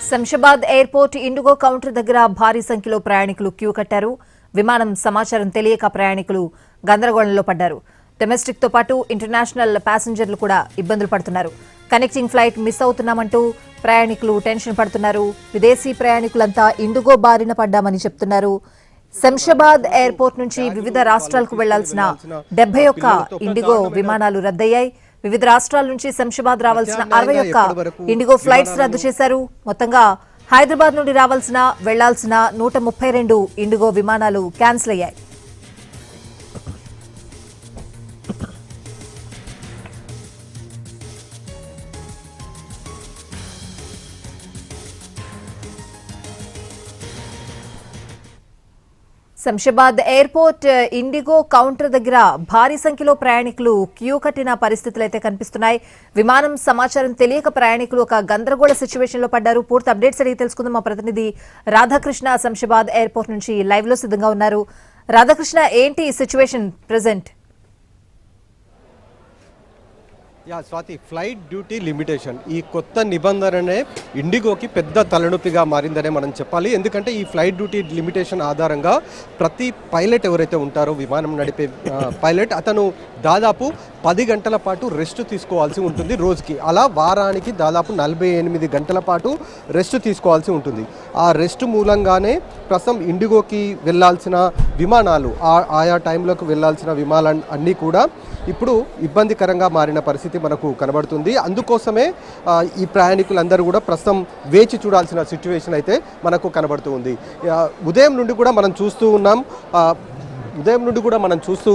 Shamshabad airport IndiGo counter దగ్గర భారీ సంఖ్యలో ప్రయాణికులు క్యూ కట్టారు. విమానం సమాచారం తెలియక ప్రయాణికులు గందరగోళంలో పడ్డారు. డొమెస్టిక్ తో పాటు ఇంటర్నేషనల్ ప్యాసింజర్లు కూడా ఇబ్బందులు పడుతున్నారు. కనెక్టింగ్ ఫ్లైట్ మిస్ అవుతున్నామంటూ ప్రయాణికులు టెన్షన్ పడుతున్నారు. విదేశీ ప్రయాణికులంతా ఇండిగో బారిన పడ్డామని చెప్తున్నారు. శంషాబాద్ ఎయిర్పోర్ట్ నుంచి వివిధ రాష్ట్రాలకు వెళ్లాల్సిన 71 ఇండిగో విమానాలు రద్దయ్యాయి. వివిధ రాష్ట్రాల నుంచి శంషాబాద్ రావాల్సిన 61 ఇండిగో ఫ్లైట్స్ రద్దు చేశారు. మొత్తంగా హైదరాబాద్ నుండి వెళ్లాల్సిన 132 ఇండిగో విమానాలు క్యాన్సిల్ అయ్యాయి. శంషాబాద్ ఎయిర్పోర్ట్ ఇండిగో కౌంటర్ దగ్గర భారీ సంఖ్యలో ప్రయాణికులు క్యూ కట్టిన పరిస్థితులు అయితే కనిపిస్తున్నాయి. విమానం సమాచారం తెలియక ప్రయాణికులు ఒక గందరగోళ సిచ్యువేషన్ లో పడ్డారు. పూర్తి అప్డేట్స్ అడిగి తెలుసుకుందాం. మా ప్రతినిధి రాధాకృష్ణ శంషాబాద్ ఎయిర్పోర్ట్ నుంచి లైవ్ లో సిద్ధంగా ఉన్నారు. రాధాకృష్ణ, ఏంటి situation present? Swathi, flight duty limitation ఈ కొత్త నిబంధననే ఇండిగోకి పెద్ద తలనొప్పిగా మారిందనే మనం చెప్పాలి. ఎందుకంటే ఈ ఫ్లైట్ డ్యూటీ లిమిటేషన్ ఆధారంగా ప్రతి పైలట్ ఎవరైతే ఉంటారో, విమానం నడిపే పైలట్, అతను దాదాపు 10 గంటల పాటు రెస్ట్ తీసుకోవాల్సి ఉంటుంది రోజుకి. అలా వారానికి దాదాపు 48 గంటల పాటు రెస్ట్ తీసుకోవాల్సి ఉంటుంది. ఆ రెస్ట్ మూలంగానే ప్రస్తుతం ఇండిగోకి వెళ్ళాల్సిన విమానాలు, ఆయా టైంలోకి వెళ్ళాల్సిన విమానాలు అన్నీ కూడా ఇప్పుడు ఇబ్బందికరంగా మారిన పరిస్థితి మనకు కనబడుతుంది. అందుకోసమే ఈ ప్రయాణికులందరూ కూడా ప్రస్తుతం వేచి చూడాల్సిన సిచ్యువేషన్ అయితే మనకు కనబడుతూ ఉంది. ఉదయం నుండి కూడా మనం చూస్తూ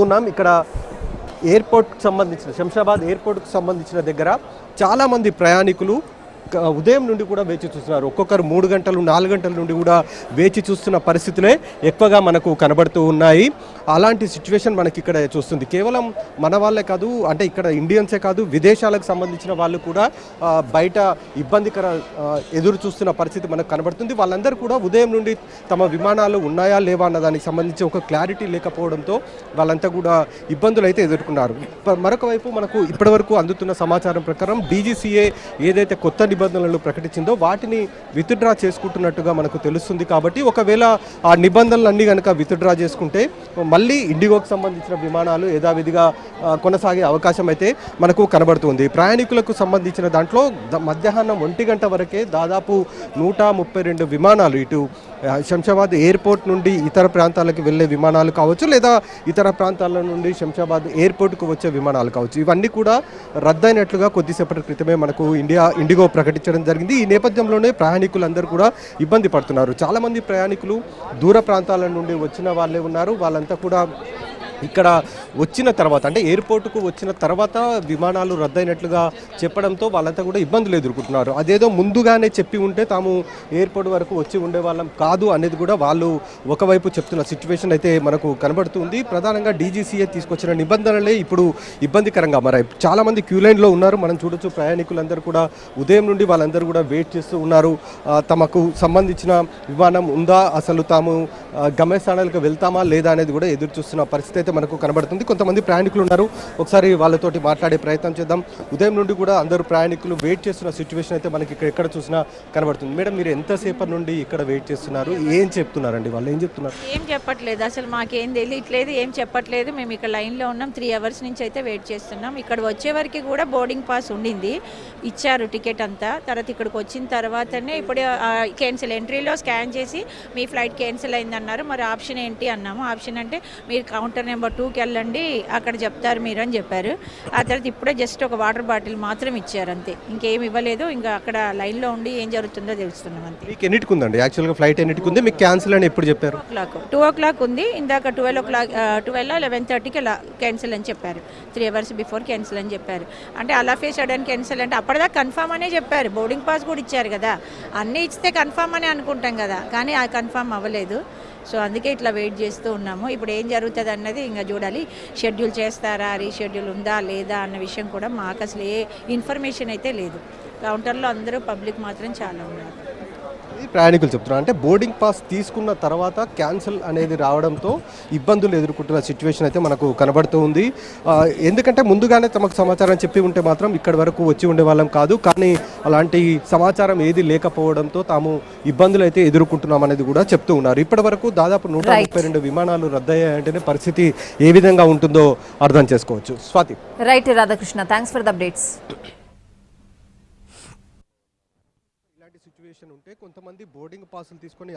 ఉన్నాం ఇక్కడ ఎయిర్పోర్ట్కి సంబంధించిన, శంషాబాద్ ఎయిర్పోర్ట్కి సంబంధించిన దగ్గర చాలామంది ప్రయాణికులు ఉదయం నుండి కూడా వేచి చూస్తున్నారు. ఒక్కొక్కరు 3 గంటలు 4 గంటల నుండి కూడా వేచి చూస్తున్న పరిస్థితులే ఎక్కువగా మనకు కనబడుతూ ఉన్నాయి. అలాంటి సిచ్యువేషన్ మనకి ఇక్కడ చూస్తుంది. కేవలం మన వాళ్ళే కాదు, అంటే ఇక్కడ ఇండియన్సే కాదు, విదేశాలకు సంబంధించిన వాళ్ళు కూడా బయట ఇబ్బందికర ఎదురు చూస్తున్న పరిస్థితి మనకు కనబడుతుంది. వాళ్ళందరూ కూడా ఉదయం నుండి తమ విమానాలు ఉన్నాయా లేవా అన్న దానికి సంబంధించి ఒక క్లారిటీ లేకపోవడంతో వాళ్ళంతా కూడా ఇబ్బందులు అయితే ఎదుర్కొన్నారు. మరొక వైపు మనకు ఇప్పటివరకు అందుతున్న సమాచారం ప్రకారం DGCA ఏదైతే కొత్త నిబంధనలు ప్రకటించిందో వాటిని విత్డ్రా చేసుకుంటున్నట్టుగా మనకు తెలుస్తుంది. కాబట్టి ఒకవేళ ఆ నిబంధనలన్నీ కనుక విత్డ్రా చేసుకుంటే మళ్ళీ ఇండిగోకి సంబంధించిన విమానాలు యథావిధిగా కొనసాగే అవకాశం అయితే మనకు కనబడుతుంది. ప్రయాణికులకు సంబంధించిన దాంట్లో మధ్యాహ్నం 1 గంట వరకే దాదాపు 132 విమానాలు ఇటు శంషాబాద్ ఎయిర్పోర్ట్ నుండి ఇతర ప్రాంతాలకు వెళ్ళే విమానాలు కావచ్చు, లేదా ఇతర ప్రాంతాల నుండి శంషాబాద్ ఎయిర్పోర్ట్కు వచ్చే విమానాలు కావచ్చు, ఇవన్నీ కూడా రద్దయినట్లుగా కొద్దిసేపటి క్రితమే మనకు ఇండిగో ప్రకటించడం జరిగింది. ఈ నేపథ్యంలోనే ప్రయాణికులందరూ కూడా ఇబ్బంది పడుతున్నారు. చాలామంది ప్రయాణికులు దూర ప్రాంతాల నుండి వచ్చిన వాళ్ళే ఉన్నారు. వాళ్ళంతా కూడా ఇక్కడ వచ్చిన తర్వాత, అంటే ఎయిర్పోర్టుకు వచ్చిన తర్వాత విమానాలు రద్దయినట్లుగా చెప్పడంతో వాళ్ళంతా కూడా ఇబ్బందులు ఎదుర్కొంటున్నారు. అదేదో ముందుగానే చెప్పి ఉంటే తాము ఎయిర్పోర్ట్ వరకు వచ్చి ఉండేవాళ్ళం కాదు అనేది కూడా వాళ్ళు ఒకవైపు చెప్తున్న సిచ్యువేషన్ అయితే మనకు కనబడుతుంది. ప్రధానంగా DGCA తీసుకొచ్చిన నిబంధనలే ఇప్పుడు ఇబ్బందికరంగా మారాయి. చాలామంది క్యూ లైన్లో ఉన్నారు. మనం చూడొచ్చు, ప్రయాణికులందరూ కూడా ఉదయం నుండి వాళ్ళందరూ కూడా వెయిట్ చేస్తూ ఉన్నారు. తమకు సంబంధించిన విమానం ఉందా, అసలు తాము గమ్యస్థానాలకు వెళ్తామా లేదా అనేది కూడా ఎదురు చూస్తున్న పరిస్థితి మనకు కనబడుతుంది. కొంతమంది ప్రయాణికులు ఉన్నారు, ఒకసారి వాళ్ళతోటి మాట్లాడే ప్రయత్నం చేద్దాం. ఉదయం నుండి కూడా అందరూ ప్రయాణికులు వెయిట్ చేస్తున్న సిచ్యువేషన్ అయితే మనకి ఎక్కడ చూసినా కనబడుతుంది. మేడం, మీరు ఎంతసేపటి నుండి ఇక్కడ వెయిట్ చేస్తున్నారు? ఏం చెప్తున్నారండి వాళ్ళు? ఏం చెప్తున్నారు? ఏం చెప్పట్లేదు, అసలు మాకేం తెలియట్లేదు, ఏం చెప్పట్లేదు. మేము ఇక్కడ లైన్లో ఉన్నాం, 3 అవర్స్ నుంచి అయితే వెయిట్ చేస్తున్నాం. ఇక్కడ వచ్చే వరకు కూడా బోర్డింగ్ పాస్ ఉండింది, ఇచ్చారు టికెట్ అంతా. తర్వాత ఇక్కడికి వచ్చిన తర్వాతనే ఇప్పుడు క్యాన్సిల్, ఎంట్రీలో స్కాన్ చేసి మీ ఫ్లైట్ క్యాన్సిల్ అయిందన్నారు. మరి ఆప్షన్ ఏంటి అన్నాము. ఆప్షన్ అంటే మీరు కౌంటర్ నెంబర్ 2కి వెళ్ళండి, అక్కడ చెప్తారు మీరు అని చెప్పారు. ఆ తర్వాత ఇప్పుడే జస్ట్ ఒక వాటర్ బాటిల్ మాత్రం ఇచ్చారు, అంతే, ఇంకేం ఇవ్వలేదు. ఇంకా అక్కడ లైన్లో ఉండి ఏం జరుగుతుందో తెలుస్తున్నాం అంతే. మీకు ఎన్నిటికి ఉందండి యాక్చువల్గా ఫ్లైట్? ఎన్నిటికి ఉంది? మీకు క్యాన్సిల్ అని ఎప్పుడు చెప్పారు? 2 o'clock ఉంది. ఇందాక 11:30కి క్యాన్సిల్ అని చెప్పారు. 3 అవర్స్ బిఫోర్ క్యాన్సిల్ అని చెప్పారు. అంటే అలా ఫేస్ చేయడానికి క్యాన్సిల్ అంటే అప్పటిదాకా కన్ఫామ్ అనే చెప్పారు. బోర్డింగ్ పాస్ కూడా ఇచ్చారు కదా, అన్నీ ఇస్తే కన్ఫామ్ అని అనుకుంటాం కదా, కానీ ఆ కన్ఫామ్ అవ్వలేదు. సో అందుకే ఇట్లా వెయిట్ చేస్తూ ఉన్నాము. ఇప్పుడు ఏం జరుగుతుంది అన్నది ఇంకా చూడాలి. షెడ్యూల్ చేస్తారా, రీషెడ్యూల్ ఉందా లేదా అన్న విషయం కూడా మాకు అసలు ఏ ఇన్ఫర్మేషన్ అయితే లేదు. కౌంటర్లో అందరూ పబ్లిక్ మాత్రం చాలా ఉన్నారు. ప్రయాణికులు చెప్తున్నారు. అంటే బోర్డింగ్ పాస్ తీసుకున్న తర్వాత క్యాన్సిల్ అనేది రావడంతో ఇబ్బందులు ఎదుర్కొంటున్న సిచ్యువేషన్ అయితే మనకు కనబడుతూ ఉంది. ఎందుకంటే ముందుగానే తమకు సమాచారం చెప్పి ఉంటే మాత్రం ఇక్కడి వరకు వచ్చి ఉండేవాళ్ళం కాదు. కానీ అలాంటి సమాచారం ఏది లేకపోవడంతో తాము ఇబ్బందులు అయితే ఎదుర్కొంటున్నాం అనేది కూడా చెప్తూ ఉన్నారు. ఇప్పటి వరకు దాదాపు 132 విమానాలు రద్దయ్యాయంటేనే పరిస్థితి ఏ విధంగా ఉంటుందో అర్థం చేసుకోవచ్చు. Swathi. Right Radhakrishna, thanks for the updates. ఇలాంటి సిచ్యువేషన్ ఉంటే కొంతమంది బోర్డింగ్ పాసులు తీసుకొని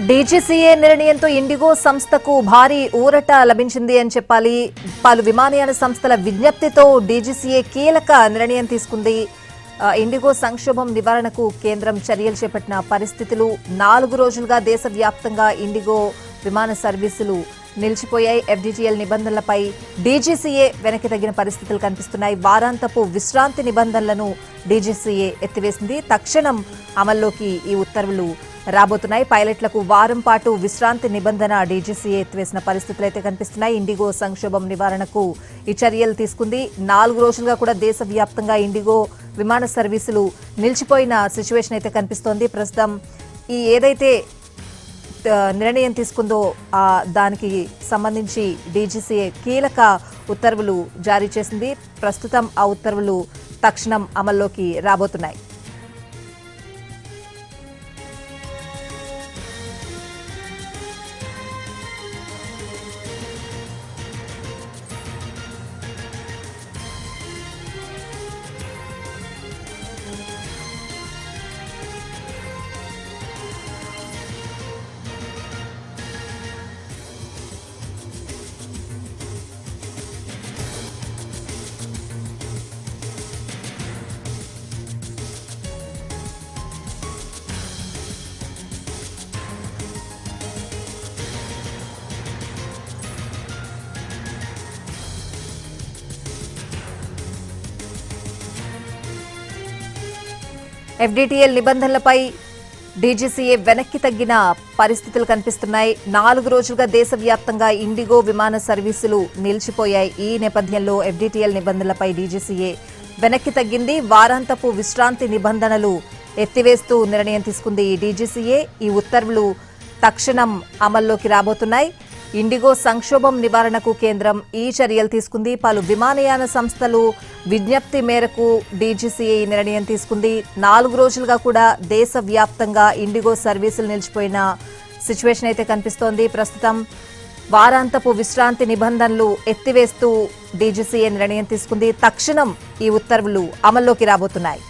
డీజీసీఏ నిర్ణయంతో ఇండిగో సంస్థకు భారీ ఊరట లభించింది అని చెప్పాలి. పలు విమానయాన సంస్థల విజ్ఞప్తితో డీజీసీఏ కీలక నిర్ణయం తీసుకుంది. ఇండిగో సంక్షోభం నివారణకు కేంద్రం చర్యలు చేపట్టిన పరిస్థితులు. 4 రోజులుగా దేశవ్యాప్తంగా ఇండిగో విమాన సర్వీసులు నిలిచిపోయాయి. ఎఫ్డీటీఎల్ నిబంధనలపై డీజీసీఏ వెనక్కి తగ్గిన పరిస్థితులు కనిపిస్తున్నాయి. వారాంతపు విశ్రాంతి నిబంధనలను డీజీసీఏ ఎత్తివేసింది. తక్షణం అమల్లోకి ఈ ఉత్తర్వులు రాబోతున్నాయి. పైలట్లకు వారం పాటు విశ్రాంతి నిబంధన డీజీసీఏ ఎత్తివేసిన పరిస్థితులు అయితే కనిపిస్తున్నాయి. ఇండిగో సంక్షోభం నివారణకు ఈ చర్యలు తీసుకుంది. 4 రోజులుగా కూడా దేశవ్యాప్తంగా ఇండిగో విమాన సర్వీసులు నిలిచిపోయిన సిచ్యువేషన్ అయితే కనిపిస్తోంది. ప్రస్తుతం ఈ ఏదైతే నిర్ణయం తీసుకుందో దానికి సంబంధించి డీజీసీఏ కీలక ఉత్తర్వులు జారీ చేసింది. ప్రస్తుతం ఆ ఉత్తర్వులు తక్షణం అమల్లోకి రాబోతున్నాయి. ఎఫ్డీటీఎల్ నిబంధనలపై డీజీసీఏ వెనక్కి తగ్గిన పరిస్థితులు కనిపిస్తున్నాయి. 4 రోజులుగా దేశవ్యాప్తంగా ఇండిగో విమాన సర్వీసులు నిలిచిపోయాయి. ఈ నేపథ్యంలో ఎఫ్డీటీఎల్ నిబంధనలపై డీజీసీఏ వెనక్కి తగ్గింది. వారాంతపు విశ్రాంతి నిబంధనలు ఎత్తివేస్తూ నిర్ణయం తీసుకుంది ఈ డీజీసీఏ. ఈ ఉత్తర్వులు తక్షణం అమల్లోకి రాబోతున్నాయి. ఇండిగో సంక్షోభం నివారణకు కేంద్రం ఈ చర్యలు తీసుకుంది. పలు విమానయాన సంస్థలు విజ్ఞప్తి మేరకు డీజీసీఏ ఈ నిర్ణయం తీసుకుంది. 4 రోజులుగా కూడా దేశవ్యాప్తంగా ఇండిగో సర్వీసులు నిలిచిపోయిన సిచ్యువేషన్ అయితే కనిపిస్తోంది. ప్రస్తుతం వారాంతపు విశ్రాంతి నిబంధనలు ఎత్తివేస్తూ డీజీసీఏ నిర్ణయం తీసుకుంది. తక్షణం ఈ ఉత్తర్వులు అమల్లోకి రాబోతున్నాయి.